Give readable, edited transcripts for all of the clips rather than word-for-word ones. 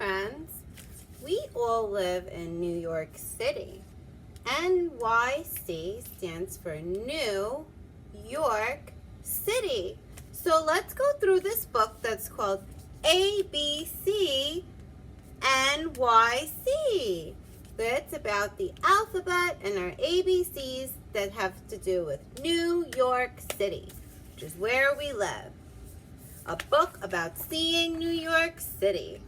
friends. We all live in New York City. NYC stands for New York City. So let's go through this book that's called ABC NYC. It's about the alphabet and our ABCs that have to do with New York City, which is where we live. A book about seeing New York City.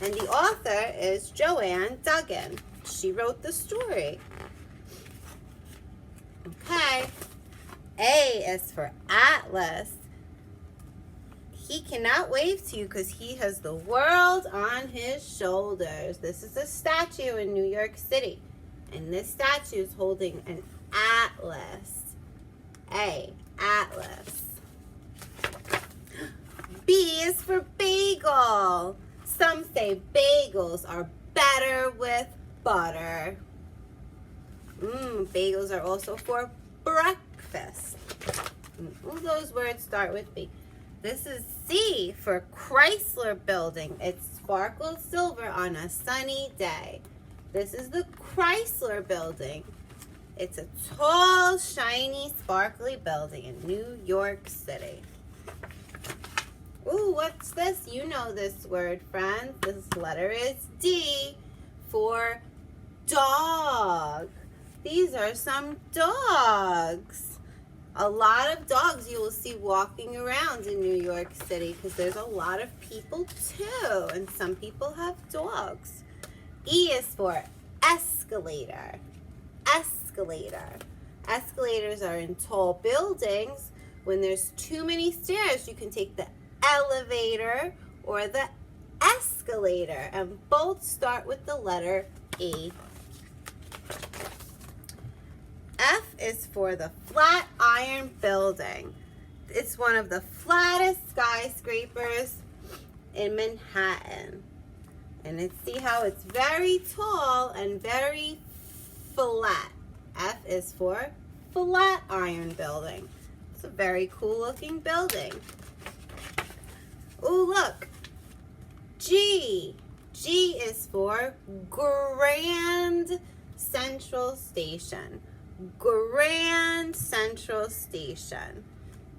And the author is Joanne Duggan. She wrote the story. Okay. A is for Atlas. He cannot wave to you because he has the world on his shoulders. This is a statue in New York City. And this statue is holding an atlas. A, Atlas. B is for bagel. Some say bagels are better with butter. Bagels are also for breakfast. All those words start with B. This is C for Chrysler Building. It sparkles silver on a sunny day. This is the Chrysler Building. It's a tall, shiny, sparkly building in New York City. Ooh, what's this? You know this word, friends. This letter is D for dog. These are some dogs. A lot of dogs you will see walking around in New York City because there's a lot of people too, and some people have dogs. E is for escalator. Escalator. Escalators are in tall buildings. When there's too many stairs, you can take the elevator or the escalator, and both start with the letter E. F is for the Flatiron Building. It's one of the flattest skyscrapers in Manhattan. And see how it's very tall and very flat. F is for Flatiron Building. It's a very cool looking building. Oh, look. G. G is for Grand Central Station. Grand Central Station.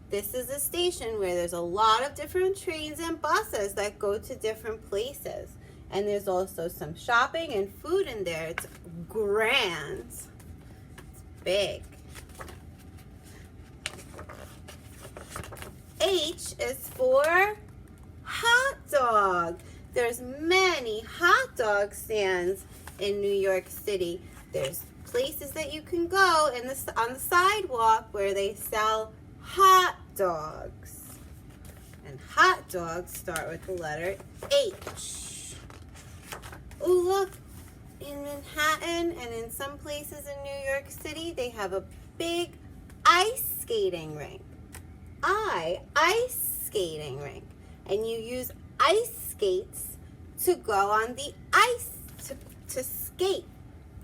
This is a station where there's a lot of different trains and buses that go to different places. And there's also some shopping and food in there. It's grand. It's big. H is for hot dog. There's many hot dog stands in New York City. There's places that you can go on the sidewalk where they sell hot dogs. And hot dogs start with the letter H. Oh, look, in Manhattan and in some places in New York City, they have a big ice skating rink. Ice skating rink. And you use ice skates to go on the ice, to skate.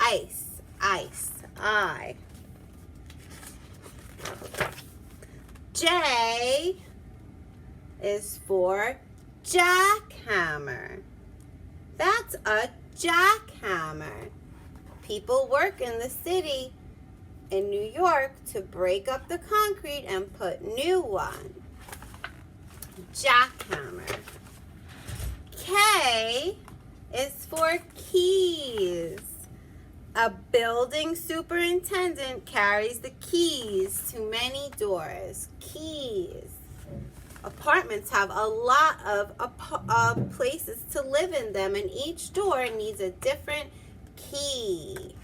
Ice. I. J is for jackhammer. That's a jackhammer. People work in the city in New York to break up the concrete and put new one. Jackhammer. K is for keys. A building superintendent carries the keys to many doors. Keys. Apartments have a lot of places to live in them, and each door needs a different key.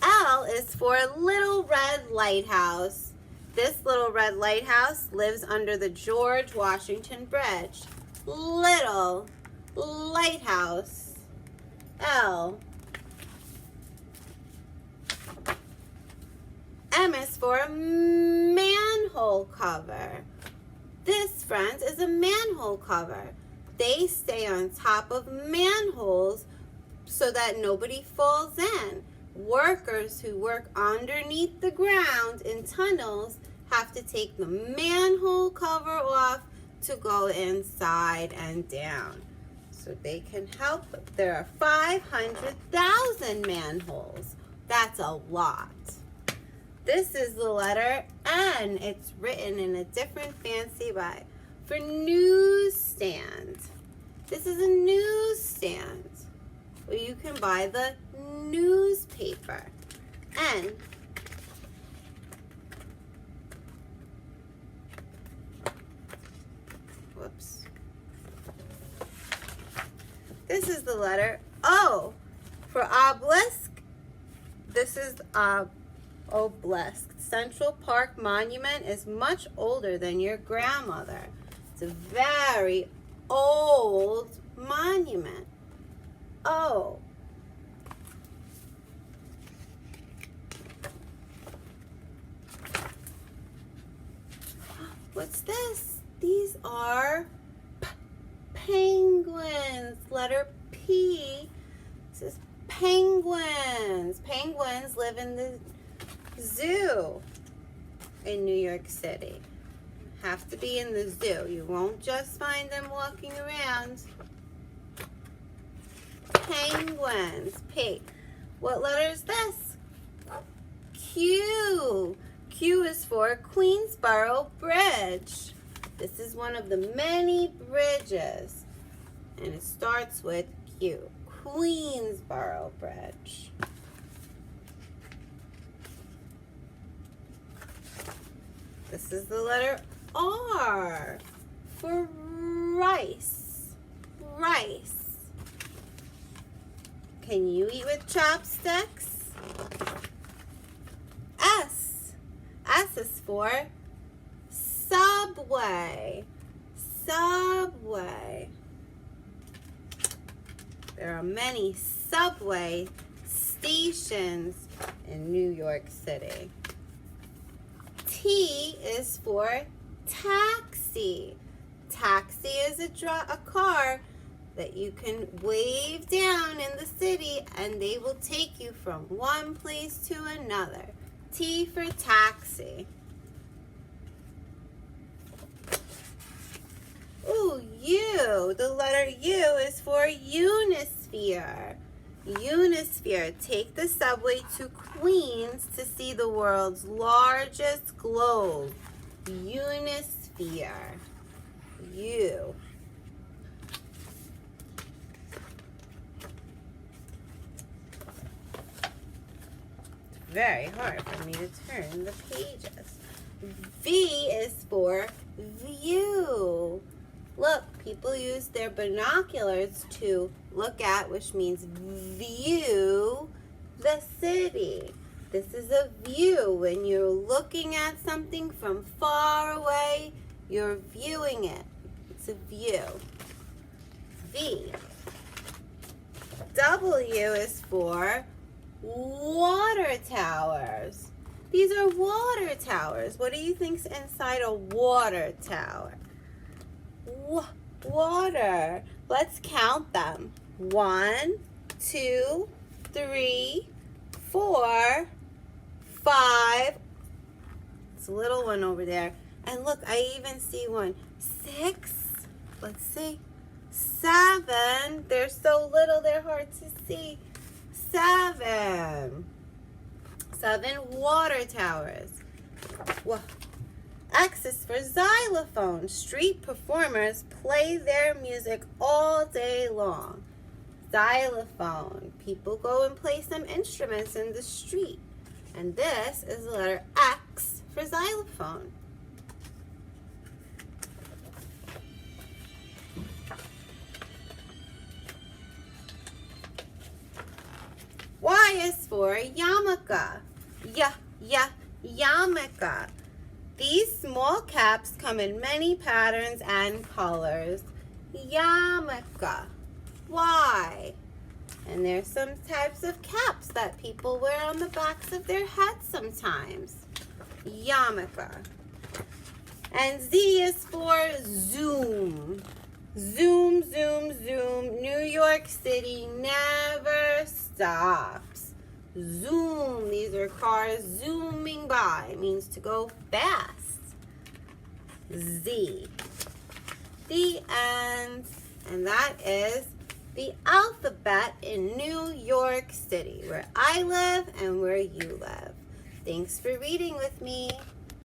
L is for Little Red Lighthouse. This little red lighthouse lives under the George Washington Bridge. Little lighthouse. L. M is for manhole cover. This, friends, is a manhole cover. They stay on top of manholes so that nobody falls in. Workers who work underneath the ground in tunnels have to take the manhole cover off to go inside and down. So they can help. There are 500,000 manholes. That's a lot. This is the letter N. It's written in a different fancy way for newsstand. This is a newsstand where you can buy the newspaper. N. Whoops. This is the letter O for obelisk. This is obelisk. Central Park Monument is much older than your grandmother. It's a very old monument. O. What's this? These are penguins. Letter P. This is penguins. Penguins live in the zoo in New York City. Have to be in the zoo. You won't just find them walking around. Penguins. P. What letter is this? Q. Q is for Queensboro Bridge. This is one of the many bridges, and it starts with Q. Queensboro Bridge. This is the letter R for rice. Rice. Can you eat with chopsticks? S. S is for subway. Subway. There are many subway stations in New York City. T is for taxi. Taxi is a car that you can wave down in the city and they will take you from one place to another. T for taxi. Ooh, U. The letter U is for Unisphere. Unisphere. Take the subway to Queens to see the world's largest globe. Unisphere. U. It's very hard for me to turn the pages. V is for view. Look, people use their binoculars to look at, which means view the city. This is a view. When you're looking at something from far away, you're viewing it. It's a view. V. W is for water towers. These are water towers. What do you think's inside a water tower? Water. Let's count them. 1, 2, 3, 4, 5. It's a little one over there. And look, I even see one. 6. Let's see. 7. They're so little, they're hard to see. 7. 7 water towers. Whoa. X is for xylophone. Street performers play their music all day long. Xylophone. People go and play some instruments in the street. And this is the letter X for xylophone. Y is for yarmulke. Yarmulke. These small caps come in many patterns and colors. Yarmulke. Y. And there's some types of caps that people wear on the backs of their heads sometimes. Yarmulke. And Z is for zoom. Zoom, zoom, zoom. New York City never stops. Zoom. These are cars zooming by. It means to go fast. Z. The end. And that is the alphabet in New York City, where I live and where you live. Thanks for reading with me.